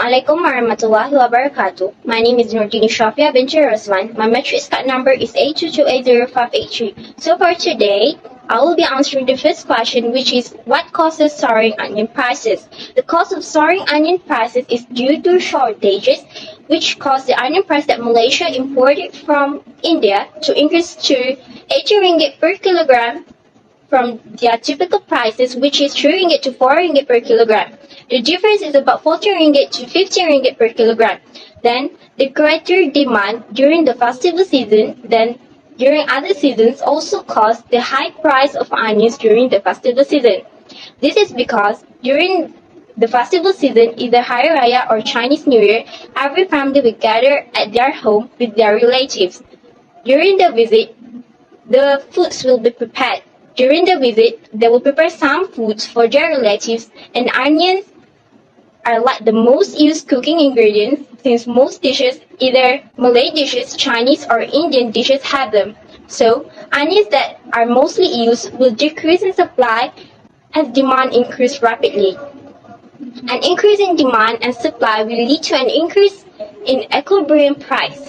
Assalamualaikum warahmatullahi wabarakatuh. My name is NURDINIE binti ROSMAN. My matrix card number is 8228053. So for today, I will be answering the first question, which is what causes soaring onion prices? The cause of soaring onion prices is due to shortages, which caused the onion price that Malaysia imported from India to increase to 80 ringgit per kilogram from their typical prices, which is 3 ringgit to 4 ringgit per kilogram. The difference is about 40 ringgit to 50 ringgit per kilogram. Then, the greater demand during the festival season than during other seasons also caused the high price of onions during the festival season. This is because during the festival season, either Hari Raya or Chinese New Year, every family will gather at their home with their relatives. During the visit, the foods will be prepared. During the visit, they will prepare some foods for their relatives, and onions are like the most used cooking ingredients since most dishes, either Malay dishes, Chinese or Indian dishes, have them. So, onions that are mostly used will decrease in supply as demand increases rapidly. An increase in demand and supply will lead to an increase in equilibrium price.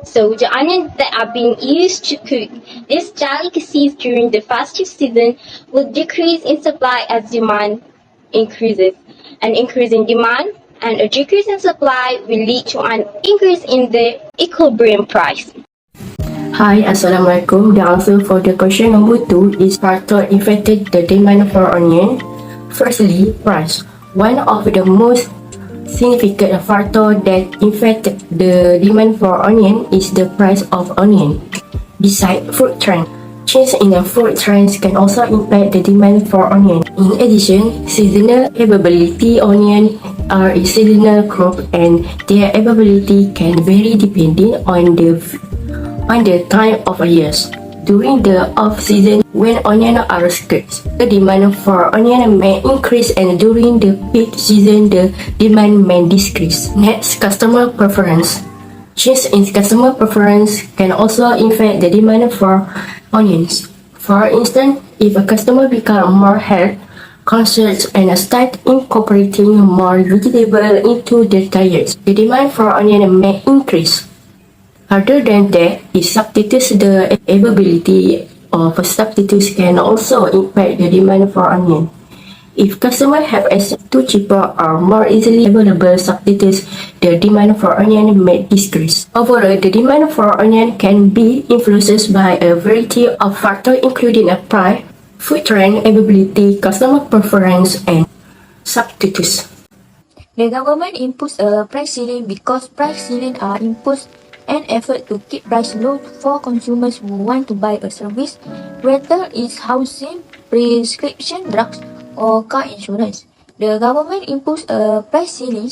So the onions that are being used to cook these delicacies during the festive season will decrease in supply as demand increases. An increase in demand and a decrease in supply will lead to an increase in the equilibrium price. Hi, Assalamualaikum. The answer for the question number 2 is factor affected the demand for onion. Firstly, price. One of the most significant factor that affect the demand for onion is the price of onion. Besides food trend, change in the food trends can also impact the demand for onion. In addition, seasonal availability onion are a seasonal crop and their availability can vary depending on the time of year. During the off-season, when onions are scarce, the demand for onion may increase, and during the peak season, the demand may decrease. Next, customer preference. Change in customer preference can also affect the demand for onions. For instance, if a customer becomes more health conscious and start incorporating more vegetables into their diet, the demand for onion may increase. Other than that, if substitutes, the availability of substitutes can also impact the demand for onion. If customers have access to cheaper or more easily available substitutes, the demand for onion may decrease. Overall, the demand for onion can be influenced by a variety of factors including a price, food trend, availability, customer preference, and substitutes. The government imposed a price ceiling because price ceilings are imposed an effort to keep price low for consumers who want to buy a service, whether it's housing, prescription drugs, or car insurance. The government imposed a price ceiling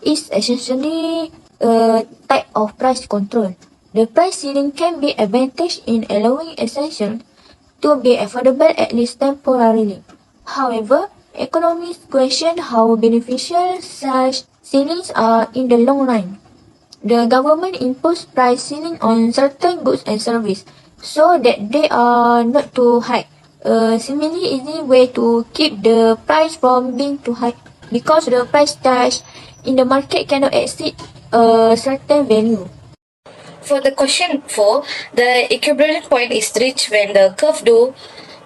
is essentially a type of price control. The price ceiling can be advantage in allowing essentials to be affordable at least temporarily. However, economists question how beneficial such ceilings are in the long run. The government imposed price ceiling on certain goods and services so that they are not too high. A seemingly easy way to keep the price from being too high because the price charged in the market cannot exceed a certain value. For the question 4, the equilibrium point is reached when the curve do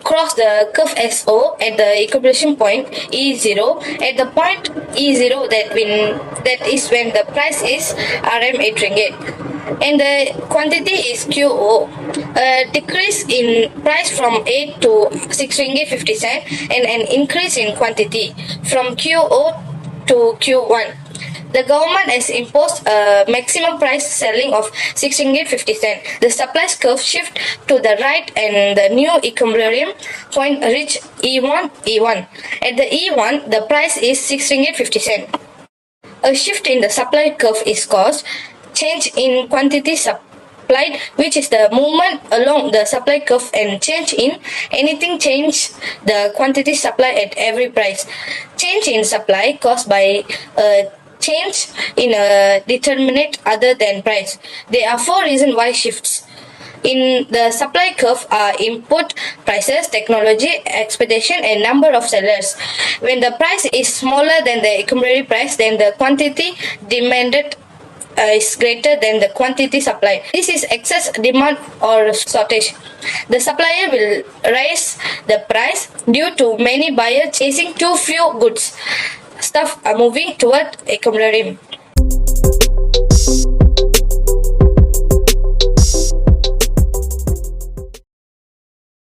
cross the curve SO at the equilibrium point E0. At the point E0, that is when the price is RM 8 ringgit and the quantity is QO. A decrease in price from 8 to 6 ringgit 50 cent and an increase in quantity from QO to Q1. The government has imposed a maximum price selling of 6 ringgit 50 cent. The supply curve shift to the right and the new equilibrium point reach E1. At the E1, the price is 6 ringgit 50 cent. A shift in the supply curve is caused change in quantity supplied, which is the movement along the supply curve, and change in anything change the quantity supplied at every price. Change in supply caused by a change in a determinant other than price. There are 4 reasons why shifts in the supply curve are input prices, technology, expectation, and number of sellers. When the price is smaller than the equilibrium price, then the quantity demanded is greater than the quantity supplied. This is excess demand or shortage. The supplier will raise the price due to many buyers chasing too few goods. Stuff are moving toward equilibrium.